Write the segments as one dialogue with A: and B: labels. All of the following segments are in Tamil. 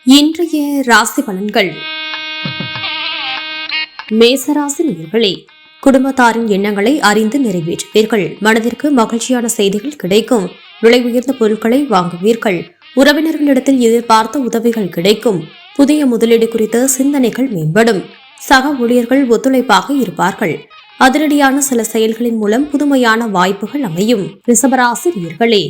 A: இன்றைய ராசி பலன்கள். மேசராசி நேயர்களே, குடும்பத்தாரின் எண்ணங்களை அறிந்து நிறைவேற்றுவீர்கள். மனதிற்கு மகிழ்ச்சியான செய்திகள் கிடைக்கும். விலை உயர்ந்த பொருட்களை வாங்குவீர்கள். உறவினர்களிடத்தில் எதிர்பார்த்த உதவிகள் கிடைக்கும். புதிய முதலீடு குறித்த சிந்தனைகள் மேம்படும். சக ஊழியர்கள் ஒத்துழைப்பாக இருப்பார்கள். அதிரடியான சில செயல்களின் மூலம் புதுமையான வாய்ப்புகள் அமையும். ரிஷபராசி நேயர்களே,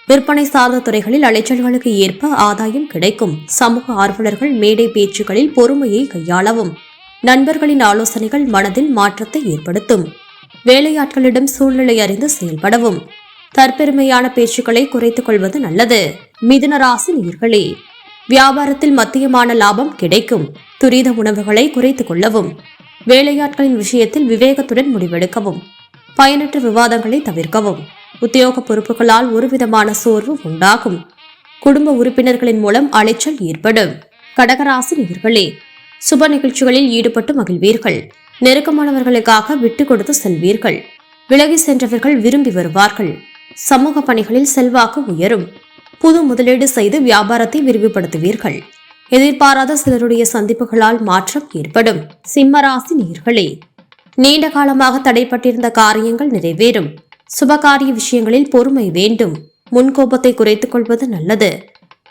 A: விற்பனை சார்ந்த துறைகளில் அலைச்சல்களுக்கு ஏற்ப ஆதாயம் கிடைக்கும். சமூக ஆர்வலர்கள் மேடை பேச்சுகளில் பொறுமையை கையாளவும். நண்பர்களின் ஆலோசனைகள் மனதில் மாற்றத்தை ஏற்படுத்தும். வேலையாட்களிடம் சூழ்நிலை அறிந்து செயல்படவும். தற்பெருமையான பேச்சுக்களை குறைத்துக் கொள்வது நல்லது. மிதுன ராசி நேயர்களே, வியாபாரத்தில் மத்தியமான லாபம் கிடைக்கும். துரித உணவுகளை குறைத்துக் கொள்ளவும். வேலையாட்களின் விஷயத்தில் விவேகத்துடன் முடிவெடுக்கவும். பயனற்ற விவாதங்களை தவிர்க்கவும். உத்தியோக பொறுப்புகளால் ஒருவிதமான சோர்வு உண்டாகும். குடும்ப உறுப்பினர்களின் மூலம் அலைச்சல் ஏற்படும். கடகராசி நேயர்களே, சுப நிகழ்ச்சிகளில் ஈடுபட்டு மகிழ்வீர்கள். நெருக்கமானவர்களுக்காக விட்டுக் கொடுத்து செல்வீர்கள். விலகி சென்றவர்கள் விரும்பி வருவார்கள். சமூக பணிகளில் செல்வாக்கு உயரும். புது முதலீடு செய்து வியாபாரத்தை விரிவுபடுத்துவீர்கள். எதிர்பாராத சிலருடைய சந்திப்புகளால் மாற்றம் ஏற்படும். சிம்மராசி நேயர்களே, நீண்ட காலமாக தடைப்பட்டிருந்த காரியங்கள் நிறைவேறும். சுபகாரிய விஷயங்களில் பொறுமை வேண்டும். முன்கோபத்தை குறைத்துக் கொள்வது நல்லது.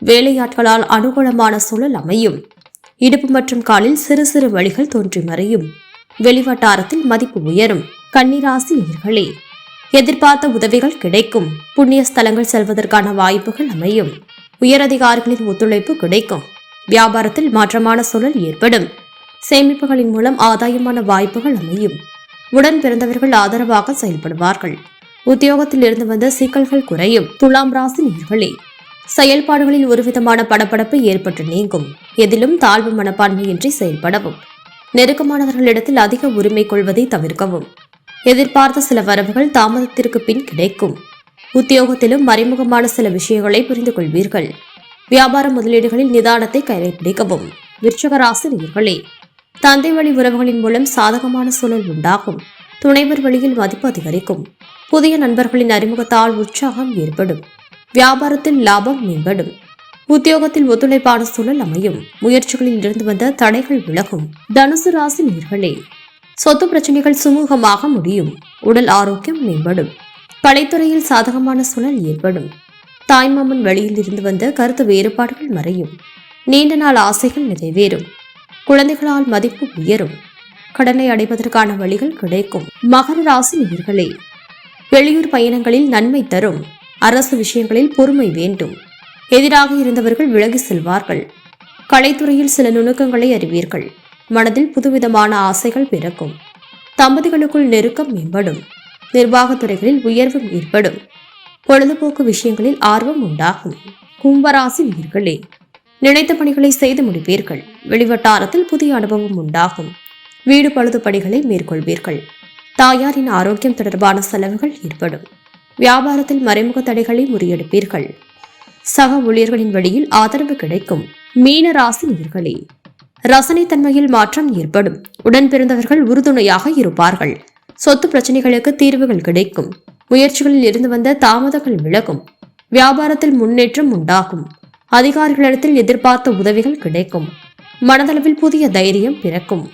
A: வேலையாட்களால் அனுகூலமான சூழல் அமையும். இடுப்பு மற்றும் காலில் சிறு சிறு வலிகள் தோன்றி மறையும். வெளிவட்டாரத்தில் மதிப்பு உயரும். கன்னிராசி நேயர்களே, எதிர்பார்த்த உதவிகள் கிடைக்கும். புண்ணிய ஸ்தலங்கள் செல்வதற்கான வாய்ப்புகள் அமையும். உயரதிகாரிகளின் ஒத்துழைப்பு கிடைக்கும். வியாபாரத்தில் மாற்றமான சூழல் ஏற்படும். சேமிப்புகளின் மூலம் ஆதாயமான வாய்ப்புகள் அமையும். உடன் பிறந்தவர்கள் ஆதரவாக செயல்படுவார்கள். உத்தியோகத்தில் இருந்து வந்த சிக்கல்கள் குறையும். துலாம் ராசி நேயர்களே, செயல்பாடுகளில் ஒருவிதமான படபடப்பு ஏற்பட்டு நீங்கும். எதிலும் தாழ்வு மனப்பான்மையின்றி செயல்படவும். நெருக்கமானவர்களிடத்தில் அதிக உரிமை கொள்வதை தவிர்க்கவும். எதிர்பார்த்த சில வரவுகள் தாமதத்திற்கு பின் கிடைக்கும். உத்தியோகத்திலும் மறைமுகமான சில விஷயங்களை புரிந்து கொள்வீர்கள். வியாபார முதலீடுகளில் நிதானத்தை கடைபிடிக்கவும். விருச்சிக ராசி நேயர்களே, தந்தை வழி உறவுகளின் மூலம் சாதகமான சூழல் உண்டாகும். துணைவர் வழியில் மதிப்பு அதிகரிக்கும். புதிய நண்பர்களின் அறிமுகத்தால் உற்சாகம் ஏற்படும். வியாபாரத்தில் லாபம் மேம்படும். உத்தியோகத்தில் ஒத்துழைப்பான சூழல் அமையும். முயற்சிகளில் இருந்து வந்த தடைகள் விலகும். தனுசு ராசி நேயர்களே, சொத்து பிரச்சனைகள் சுமூகமாக முடியும். உடல் ஆரோக்கியம் மேம்படும். கலைத்துறையில் சாதகமான சூழல் ஏற்படும். தாய்மாமன் வழியில் இருந்து வந்த கருத்து வேறுபாடுகள் மறையும். நீண்ட நாள் ஆசைகள் நிறைவேறும். குழந்தைகளால் மதிப்பு உயரும். கடனை அடைவதற்கான வழிகள் கிடைக்கும். மகர ராசி நேயர்களே, வெளியூர் பயணங்களில் நன்மை தரும். அரசு விஷயங்களில் பொறுமை வேண்டும். எதிராக இருந்தவர்கள் விலகி செல்வார்கள். கலைத்துறையில் சில நுணுக்கங்களை அறிவீர்கள். மனதில் புதுவிதமான ஆசைகள் பிறக்கும். தம்பதிகளுக்குள் நெருக்கம் மேம்படும். நிர்வாகத்துறைகளில் உயர்வும் ஏற்படும். பொழுதுபோக்கு விஷயங்களில் ஆர்வம் உண்டாகும். கும்பராசி நேயர்களே, நினைத்த பணிகளை செய்து முடிப்பீர்கள். வெளிவட்டாரத்தில் புதிய அனுபவம் உண்டாகும். வீடு பழுது பணிகளை மேற்கொள்வீர்கள். தாயாரின் ஆரோக்கியம் தொடர்பான செலவுகள் ஏற்படும். வியாபாரத்தில் மறைமுக தடைகளை முறியெடுப்பீர்கள். சக ஊழியர்களின் வழியில் ஆதரவு கிடைக்கும். மீன ராசி நேயர்களே, ரசனைத்தன்மையில் மாற்றம் ஏற்படும். உடன் பிறந்தவர்கள் உறுதுணையாக இருப்பார்கள். சொத்து பிரச்சனைகளுக்கு தீர்வுகள் கிடைக்கும். முயற்சிகளில் இருந்து வந்த தாமதங்கள் விலகும். வியாபாரத்தில் முன்னேற்றம் உண்டாகும். அதிகாரிகளிடத்தில் எதிர்பார்த்த உதவிகள் கிடைக்கும். மனதளவில் புதிய தைரியம் பிறக்கும்.